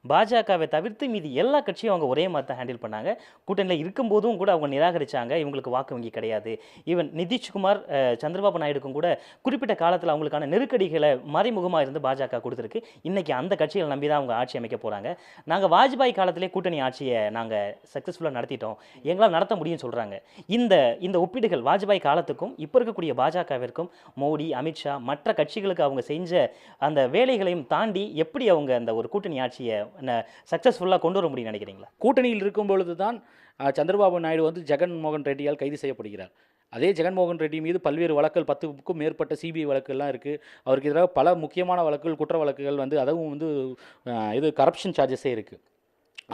பாஜகவை தவிர்த்து மீதி எல்லா கட்சியும் அவங்க ஒரே மாதிரி தான் ஹேண்டில் பண்ணாங்க. கூட்டணியில் இருக்கும்போதும் கூட அவங்க நிராகரிச்சாங்க. இவங்களுக்கு வாக்கு வங்கி கிடையாது. ஈவன் நிதிஷ்குமார், சந்திரபாபு நாயுடுக்கும் கூட குறிப்பிட்ட காலத்தில் அவங்களுக்கான நெருக்கடிகளை மறைமுகமாக இருந்து பாஜக கொடுத்துருக்கு. இன்னைக்கு அந்த கட்சிகளை நம்பி தான் அவங்க ஆட்சி அமைக்க போகிறாங்க. நாங்கள் வாஜ்பாய் காலத்திலே கூட்டணி ஆட்சியை நாங்கள் சக்ஸஸ்ஃபுல்லாக நடத்திட்டோம், எங்களால் நடத்த முடியும்னு சொல்கிறாங்க. இந்த இந்த ஒப்பீடுகள் வாஜ்பாய் காலத்துக்கும் இப்போ இருக்கக்கூடிய பாஜகவிற்கும் மோடி, அமித்ஷா, மற்ற கட்சிகளுக்கு அவங்க செஞ்ச அந்த வேலைகளையும் தாண்டி எப்படி அவங்க அந்த ஒரு கூட்டணி ஆட்சியை சக்ஸஸ்ஃபுல்லாக கொண்டு வர முடியும்னு நினைக்கிறீங்களா? கூட்டணியில் இருக்கும் பொழுது தான் சந்திரபாபு நாயுடு வந்து ஜெகன்மோகன் ரெட்டியால் கைது செய்யப்படுகிறார். அதே ஜெகன்மோகன் ரெட்டி மீது பல்வேறு வழக்குகள், 10க்கும் மேற்பட்ட சிபிஐ வழக்குகள்லாம் இருக்குது. அவருக்கு எதிராக பல முக்கியமான வழக்குகள், குற்ற வழக்குகள் வந்து அதுவும் வந்து இது கரப்ஷன் சார்ஜஸே இருக்குது.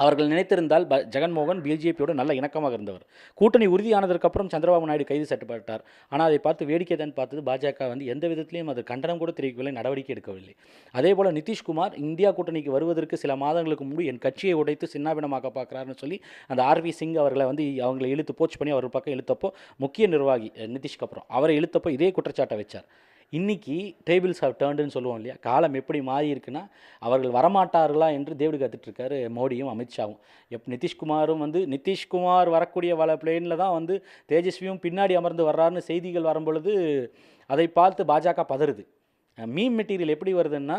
அவர்கள் நினைத்திருந்தால் ஜெகன்மோகன் பிஜேபியோடு நல்ல இணக்கமாக இருந்தவர். கூட்டணி உறுதியானதற்கப்புறம் சந்திரபாபு நாயுடு கைது செய்யப்பட்டார். ஆனால் அதை பார்த்து வேடிக்கை தான் பார்த்தது பாஜக. வந்து எந்த விதத்திலையும் அது கண்டனம் கூட தெரிவிக்கவில்லை, நடவடிக்கை எடுக்கவில்லை. அதே போல் நிதிஷ்குமார் இந்தியா கூட்டணிக்கு வருவதற்கு சில மாதங்களுக்கு முன்பு என் கட்சியை உடைத்து சின்னாபினமாக்க பார்க்குறாருன்னு சொல்லி அந்த ஆர்வி சிங் அவர்களை வந்து அவங்களை இழுத்து போச்சு பண்ணி அவர் பக்கம் இழுத்தப்போ, முக்கிய நிர்வாகி நிதிஷ்க்கு அப்புறம் அவரை இழுத்தப்போ இதே குற்றச்சாட்டை வச்சார். இன்றைக்கி டேபிள்ஸ் ஹவ் டர்ன்டுன்னு சொல்லுவோம் இல்லையா, காலம் எப்படி மாறி இருக்குன்னா அவர்கள் வரமாட்டார்களா என்று தேவடு காத்துட்ருக்காரு மோடியும் அமித்ஷாவும். நிதிஷ்குமாரும் வந்து நிதிஷ்குமார் வரக்கூடிய பிளேனில் தான் வந்து தேஜஸ்வியும் பின்னாடி அமர்ந்து வர்றாருன்னு செய்திகள் வரும்பொழுது அதை பார்த்து பாஜக பதறுது. மீம் மெட்டீரியல் எப்படி வருதுன்னா,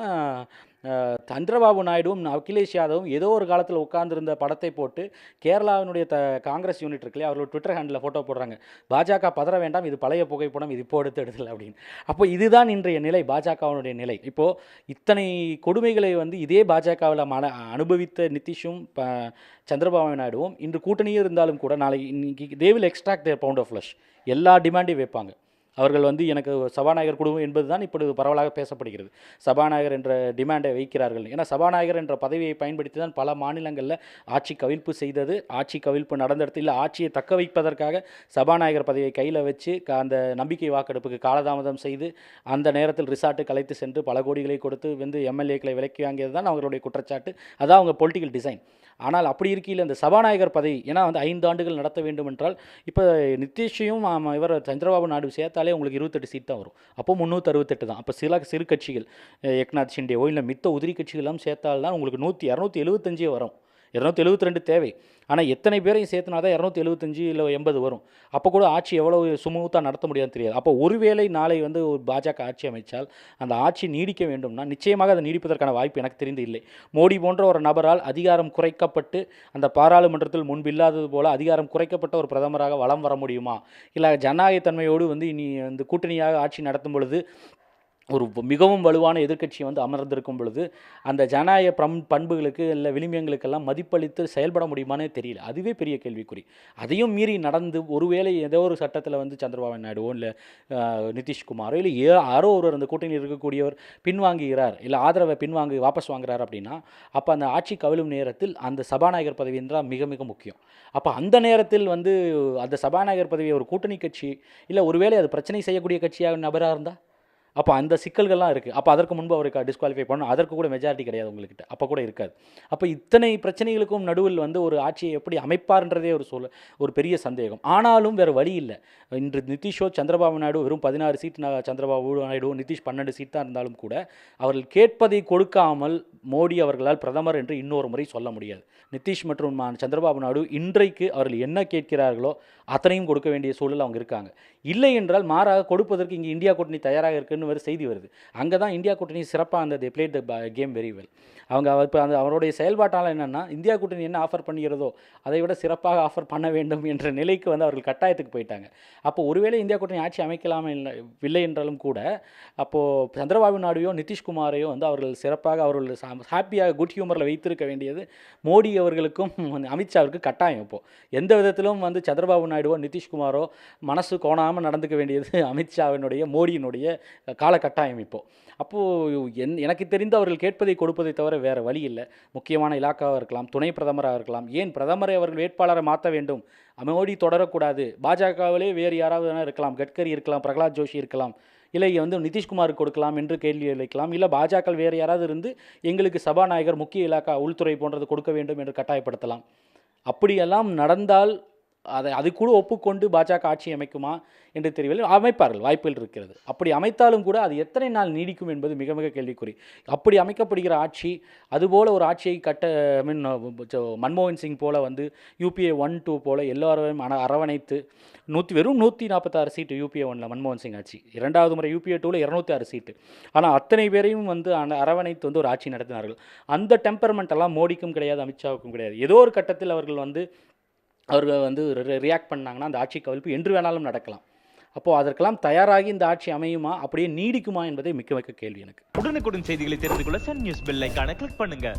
சந்திரபாபு நாயுடுவும் அகிலேஷ் யாதவும் ஏதோ ஒரு காலத்தில் உட்கார்ந்துருந்த படத்தை போட்டு கேரளாவினுடைய காங்கிரஸ் யூனிட் இருக்குல்லையே, அவரோட ட்விட்டர் ஹேண்டில் ஃபோட்டோ போடுறாங்க. பாஜக பதற வேண்டாம், இது பழைய புகைப்படம், இது இப்போ எடுத்துல அப்படின்னு. அப்போ இதுதான் இன்றைய நிலை, பாஜகவினுடைய நிலை. இப்போது இத்தனை கொடுமைகளை வந்து இதே பாஜகவில் அனுபவித்த நிதிஷும் சந்திரபாபு நாயுடுவும் இன்று கூட்டணியே இருந்தாலும் கூட நாளை இன்னைக்கு they will extract their pound of flesh. எல்லா டிமாண்டையும் வைப்பாங்க. அவர்கள் வந்து எனக்கு சபாநாயகர் குடும்பம் என்பது தான் இப்பொழுது பரவலாக பேசப்படுகிறது. சபாநாயகர் என்ற டிமாண்டை வைக்கிறார்கள். ஏன்னா சபாநாயகர் என்ற பதவியை பயன்படுத்தி தான் பல மாநிலங்களில் ஆட்சி கவிழ்ப்பு செய்தது. ஆட்சி கவிழ்ப்பு நடந்த இடத்துல இல்லை, ஆட்சியை தக்க வைப்பதற்காக சபாநாயகர் பதவியை கையில் வச்சு அந்த நம்பிக்கை வாக்கெடுப்புக்கு காலதாமதம் செய்து அந்த நேரத்தில் ரிசார்ட்டுக்கு அழைத்து சென்று பல கோடிகளை கொடுத்து வந்து எம்எல்ஏக்களை விலக்கி வாங்கியது தான் அவர்களுடைய குற்றச்சாட்டு. அதான் அவங்க பொலிட்டிக்கல் டிசைன். ஆனால் அப்படி இருக்கையில் இந்த சபாநாயகர் பதவி, ஏன்னா வந்து 5 ஆண்டுகள் நடத்த வேண்டும் என்றால் இப்போ நிதிஷையும் இவர் சந்திரபாபு நாயுடு சேர்த்தாலே உங்களுக்கு 28 சீட் தான் வரும். அப்போ 368 தான். அப்போ சிறு கட்சிகள் ஏக்நாத் ஷிண்டேவோ இல்லை மித்த உதிரி கட்சிகளெல்லாம் சேர்த்தால்தான் உங்களுக்கு 275 வரும். 272 தேவை. ஆனால் எத்தனை பேரையும் சேர்த்துனா தான் 275 இல்லை 80 வரும். அப்போ கூட ஆட்சி எவ்வளோ சுமூத்தாக நடத்த முடியாதுன்னு தெரியாது. அப்போ ஒருவேளை நாளை வந்து ஒரு பாஜக ஆட்சி அமைச்சால் அந்த ஆட்சி நீடிக்க வேண்டும்னா நிச்சயமாக அதை நீடிப்பதற்கான வாய்ப்பு எனக்கு தெரிந்து இல்லை. மோடி போன்ற ஒரு நபரால் அதிகாரம் குறைக்கப்பட்டு அந்த பாராளுமன்றத்தில் முன்பில்லாதது போல அதிகாரம் குறைக்கப்பட்ட ஒரு பிரதமராக வலம் வர முடியுமா? இல்லை ஜனநாயகத்தன்மையோடு வந்து இனி வந்து கூட்டணியாக ஆட்சி நடத்தும் பொழுது ஒரு மிகவும் வலுவான எதிர்க்கட்சி வந்து அமர்ந்திருக்கும் பொழுது அந்த ஜனநாயக பண்புகளுக்கு இல்லை விளிம்பியங்களுக்கெல்லாம் மதிப்பளித்து செயல்பட முடியுமானே தெரியல. அதுவே பெரிய கேள்விக்குறி. அதையும் மீறி நடந்து ஒருவேளை ஏதோ ஒரு சட்டத்தில் வந்து சந்திரபாபு நாயுடுவோ இல்லை நிதிஷ்குமாரோ இல்லை யாரோ ஒருவர் அந்த கூட்டணியில் இருக்கக்கூடியவர் பின்வாங்குகிறார், இல்லை ஆதரவை வாபஸ் வாங்குகிறார் அப்படின்னா அப்போ அந்த ஆட்சி கவிழும் நேரத்தில் அந்த சபாநாயகர் பதவி என்றால் மிக மிக முக்கியம். அப்போ அந்த நேரத்தில் வந்து அந்த சபாநாயகர் பதவியை ஒரு கூட்டணி கட்சி இல்லை ஒருவேளை அது பிரச்சனை செய்யக்கூடிய கட்சியாக நபராக இருந்தால் அப்போ அந்த சிக்கல்கள்லாம் இருக்குது. அப்போ அதற்கு முன்பு அவருக்கு டிஸ்குவாலிஃபை பண்ணணும். அதற்கு கூட மெஜாரிட்டி கிடையாது உங்கள்கிட்ட, அப்போ கூட இருக்காது. அப்போ இத்தனை பிரச்சனைகளுக்கும் நடுவில் வந்து ஒரு ஆட்சியை எப்படி அமைப்பார்ன்றதே ஒரு பெரிய சந்தேகம். ஆனாலும் வேறு வழி இல்லை. இன்று நிதிஷோ சந்திரபாபு நாயுடு வெறும் 16 சீட், சந்திரபாபு நாயுடு நிதிஷ் 12 சீட் தான் இருந்தாலும் கூட அவர்கள் கேட்பதை கொடுக்காமல் மோடி அவர்களால் பிரதமர் என்று இன்னொரு முறை சொல்ல முடியாது. நிதிஷ் மற்றும் சந்திரபாபு நாயுடு இன்றைக்கு அவர்கள் என்ன கேட்கிறார்களோ அத்தனையும் கொடுக்க வேண்டிய சூழல் அவங்க இருக்காங்க. இல்லை என்றால் மாறாக கொடுப்பதற்கு இங்கே இந்தியா கூட்டணி தயாராக இருக்குன்னு வேறு செய்தி வருது. அங்கே தான் இந்தியா கூட்டணி சிறப்பாக அந்த they played the game very well. அவங்க இப்போ அந்த அவருடைய செயல்பாட்டால் என்னென்னா இந்தியா கூட்டணி என்ன ஆஃபர் பண்ணுகிறதோ அதை விட சிறப்பாக ஆஃபர் பண்ண வேண்டும் என்ற நிலைக்கு வந்து அவர்கள் கட்டாயத்துக்கு போயிட்டாங்க. அப்போ ஒருவேளை இந்தியா கூட்டணி ஆட்சி அமைக்கலாமல் இல்லை என்றாலும் கூட அப்போது சந்திரபாபு நாயுடையோ நிதிஷ்குமாரையோ வந்து அவர்கள் சிறப்பாக அவர்கள் ஹாப்பியாக குட் ஹியூமரில் வைத்திருக்க வேண்டியது மோடி அவர்களுக்கும் அமித்ஷாவிற்கு கட்டாயம். இப்போது எந்த விதத்திலும் வந்து சந்திரபாபு நாயுடுவோ நிதிஷ்குமாரோ மனசு கோணாமல் நடந்துக்க வேண்டியது அமித்ஷாவினுடைய மோடியினுடைய காலகட்டாயம் இப்போது. அப்போது எனக்கு தெரிந்து அவர்கள் கேட்பதை கொடுப்பதை தவிர வேறு வழி இல்லை. முக்கியமான இலாக்காவாக இருக்கலாம், துணை பிரதமராக இருக்கலாம், ஏன் பிரதமரை அவர்கள் வேட்பாளரை மாற்ற வேண்டும், மோடி தொடரக்கூடாது, பாஜகவிலே வேறு யாராவது இருக்கலாம், கட்கரி இருக்கலாம், பிரகலாத் ஜோஷி இருக்கலாம், இல்லை வந்து நிதிஷ்குமாருக்கு கொடுக்கலாம் என்று கேள்வி வைக்கலாம், இல்லை பாஜக வேறு யாராவது இருந்து எங்களுக்கு சபாநாயகர் முக்கிய இலாக்கா உள்துறை போன்றது கொடுக்க வேண்டும் என்று கட்டாயப்படுத்தலாம். அப்படியெல்லாம் நடந்தால் அது கூட ஒப்புக்கொண்டு பாஜக ஆட்சி அமைக்குமா என்று தெரியவில்லை. அமைப்பார்கள், வாய்ப்புகள் இருக்கிறது. அப்படி அமைத்தாலும் கூட அது எத்தனை நாள் நீடிக்கும் என்பது மிக மிக கேள்விக்குறி. அப்படி அமைக்கப்படுகிற ஆட்சி, அதுபோல் ஒரு ஆட்சியை மன்மோகன் சிங் போல வந்து UPA 1, 2 போல எல்லாரையும் அரவணைத்து வெறும் 146 சீட்டு UPA 1ல் மன்மோகன் சிங் ஆட்சி, 2வது முறை UPA 2ல் 206 சீட்டு. ஆனால் அத்தனை பேரையும் வந்து அரவணைத்து வந்து ஒரு ஆட்சி நடத்தினார்கள். அந்த டெம்பர்மெண்ட் எல்லாம் மோடிக்கும் கிடையாது, அமித்ஷாவுக்கும் கிடையாது. ஏதோ ஒரு கட்டத்தில் அவர்கள் வந்து ரியாக்ட் பண்ணாங்கன்னா அந்த ஆட்சி கவிழ்ப்பு என்று வேணாலும் நடக்கலாம். அப்போது அதற்கெல்லாம் தயாராகி இந்த ஆட்சி அமையுமா, அப்படியே நீடிக்குமா என்பதே மிக்க மிக்க கேள்வி எனக்கு. உடனுக்குடன் செய்திகளை தெரிந்து கொள்ள சன் நியூஸ் பெல் ஐகானை கிளிக் பண்ணுங்க.